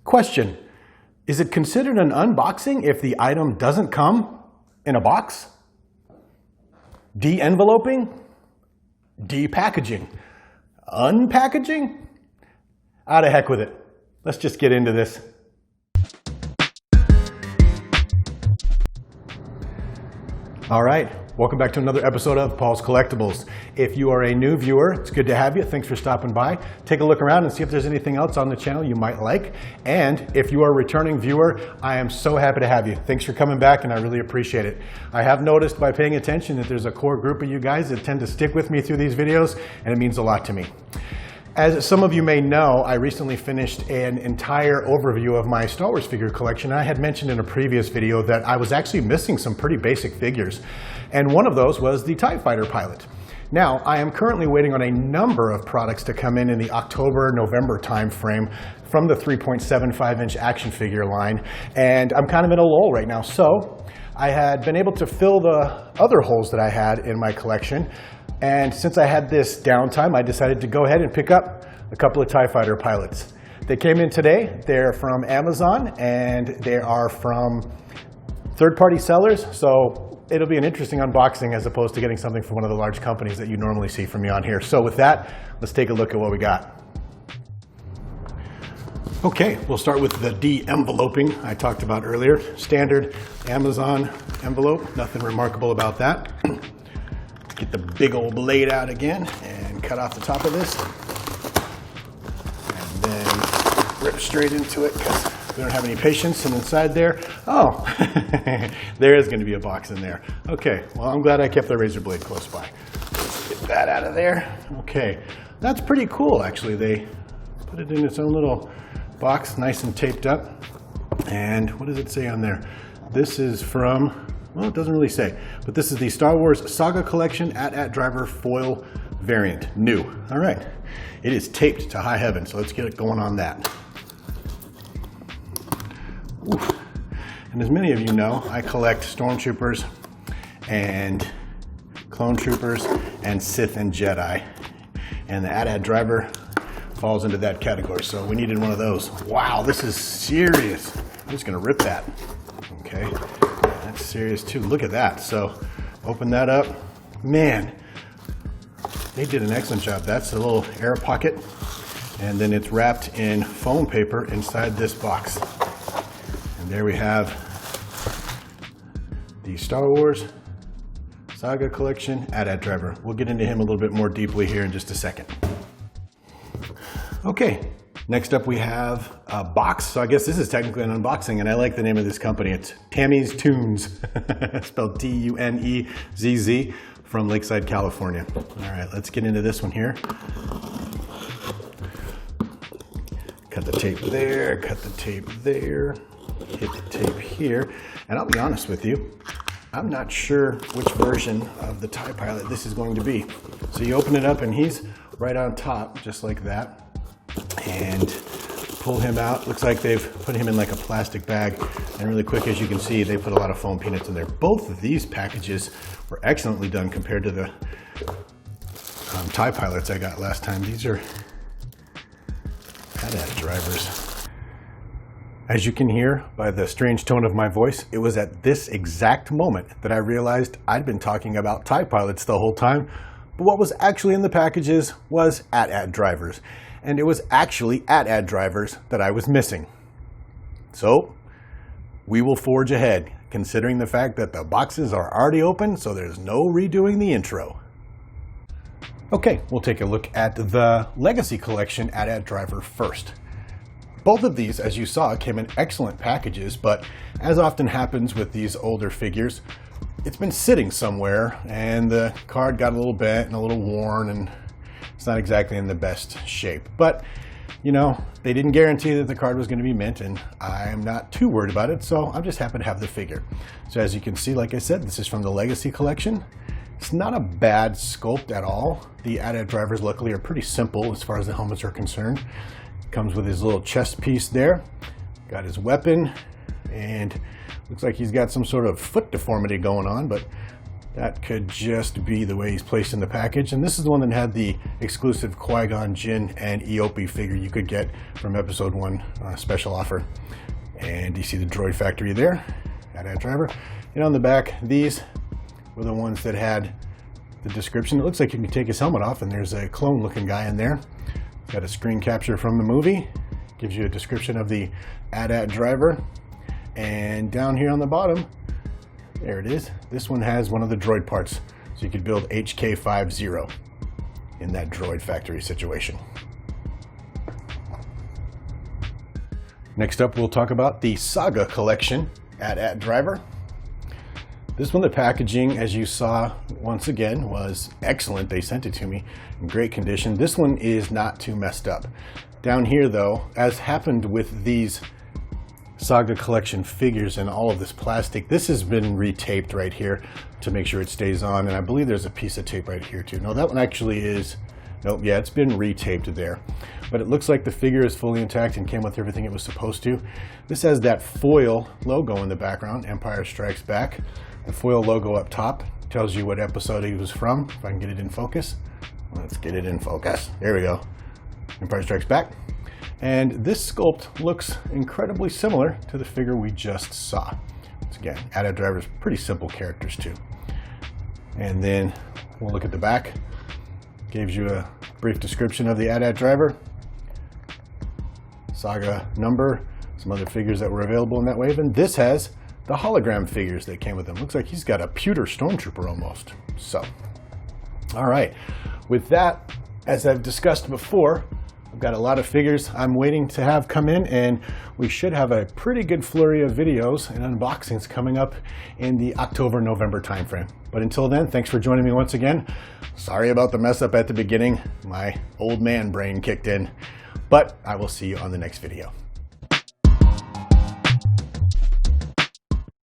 Question, is it considered an unboxing if the item doesn't come in a box? De-enveloping? De-packaging? Unpackaging? Ah, to heck with it. Let's just get into this. All right, welcome back to another episode of Paul's Collectibles. If you are a new viewer, it's good to have you. Thanks for stopping by. Take a look around and see if there's anything else on the channel you might like. And if you are a returning viewer, I am so happy to have you. Thanks for coming back, and I really appreciate it. I have noticed by paying attention that there's a core group of you guys that tend to stick with me through these videos, and it means a lot to me. As some of you may know, I recently finished an entire overview of my Star Wars figure collection. I had mentioned in a previous video that I was actually missing some pretty basic figures, and one of those was the TIE Fighter pilot. Now, I am currently waiting on a number of products to come in the October-November timeframe from the 3.75-inch action figure line, and I'm kind of in a lull right now. So I had been able to fill the other holes that I had in my collection. And since I had this downtime, I decided to go ahead and pick up a couple of TIE Fighter pilots. They came in today. They're from Amazon, and they are from third-party sellers, so it'll be an interesting unboxing as opposed to getting something from one of the large companies that you normally see from me on here. So with that, let's take a look at what we got. Okay, we'll start with the de-enveloping I talked about earlier. Standard Amazon envelope, nothing remarkable about that. Get the big old blade out again and cut off the top of this. And then rip straight into it because we don't have any patience. And inside there, oh, there is going to be a box in there. Okay, well, I'm glad I kept the razor blade close by. Let's get that out of there. Okay, that's pretty cool, actually. They put it in its own little box, nice and taped up. And what does it say on there? This is from... well, it doesn't really say, but this is the Star Wars Saga Collection AT-AT Driver foil variant, new. All right, it is taped to high heaven, so let's get it going on that. Oof. And as many of you know, I collect Stormtroopers and Clone Troopers and Sith and Jedi, and the AT-AT Driver falls into that category, so we needed one of those. Wow, this is serious. I'm just gonna rip that, okay? That's serious too. Look at that. So open that up. Man, they did an excellent job. That's a little air pocket, and then it's wrapped in foam paper inside this box. And there we have the Star Wars Saga Collection AT-AT Driver. We'll get into him a little bit more deeply here in just a second. Okay. Next up we have a box. So I guess this is technically an unboxing, and I like the name of this company. It's Tammy's Tunes, spelled T-U-N-E-Z-Z, from Lakeside, California. All right, let's get into this one here. Cut the tape there, cut the tape there, hit the tape here. And I'll be honest with you, I'm not sure which version of the TIE Pilot this is going to be. So you open it up and he's right on top, just like that. And pull him out. Looks like they've put him in like a plastic bag, and really quick, as you can see, they put a lot of foam peanuts in there. Both of these packages were excellently done compared to the TIE Pilots I got last time. These are AT-AT drivers. As you can hear by the strange tone of my voice, it was at this exact moment that I realized I'd been talking about TIE Pilots the whole time, but what was actually in the packages was AT-AT drivers. And it was actually AT-AT drivers that I was missing. So we will forge ahead, considering the fact that the boxes are already open, so there's no redoing the intro. Okay, we'll take a look at the Legacy Collection AT-AT driver first. Both of these, as you saw, came in excellent packages, but as often happens with these older figures, it's been sitting somewhere and the card got a little bent and a little worn, and it's not exactly in the best shape. But, you know, they didn't guarantee that the card was going to be mint, and I'm not too worried about it, so I'm just happy to have the figure. So as you can see, like I said, this is from the Legacy Collection. It's not a bad sculpt at all. The AT-AT drivers, luckily, are pretty simple as far as the helmets are concerned. Comes with his little chest piece there. Got his weapon, and looks like he's got some sort of foot deformity going on, but That could just be the way he's placed in the package. And this is the one that had the exclusive Qui-Gon Jinn and Eopie figure you could get from Episode 1 special offer. And you see the droid factory there, AT-AT driver. And on the back, these were the ones that had the description. It looks like you can take his helmet off, and there's a clone looking guy in there. Got a screen capture from the movie. Gives you a description of the AT-AT driver. And down here on the bottom, there it is. This one has one of the droid parts. So you could build HK50 in that droid factory situation. Next up, we'll talk about the Saga Collection AT-AT driver. This one, the packaging, as you saw, once again, was excellent. They sent it to me in great condition. This one is not too messed up. Down here, though, as happened with these Saga Collection figures and all of this plastic, this has been retaped right here to make sure it stays on. And I believe there's a piece of tape right here too. No, that one actually is, nope, yeah, it's been retaped there. But it looks like the figure is fully intact and came with everything it was supposed to. This has that foil logo in the background, Empire Strikes Back. The foil logo up top tells you what episode he was from. If I can get it in focus. Let's get it in focus. There we go. Empire Strikes Back. And this sculpt looks incredibly similar to the figure we just saw. Once again, AT-AT driver's pretty simple characters too. And then we'll look at the back. Gives you a brief description of the AT-AT driver, Saga number, some other figures that were available in that wave, and this has the hologram figures that came with him. Looks like he's got a pewter stormtrooper almost. So, all right. With that, as I've discussed before, I've got a lot of figures I'm waiting to have come in, and we should have a pretty good flurry of videos and unboxings coming up in the October-November timeframe. But until then, thanks for joining me once again. Sorry about the mess up at the beginning. My old man brain kicked in, but I will see you on the next video.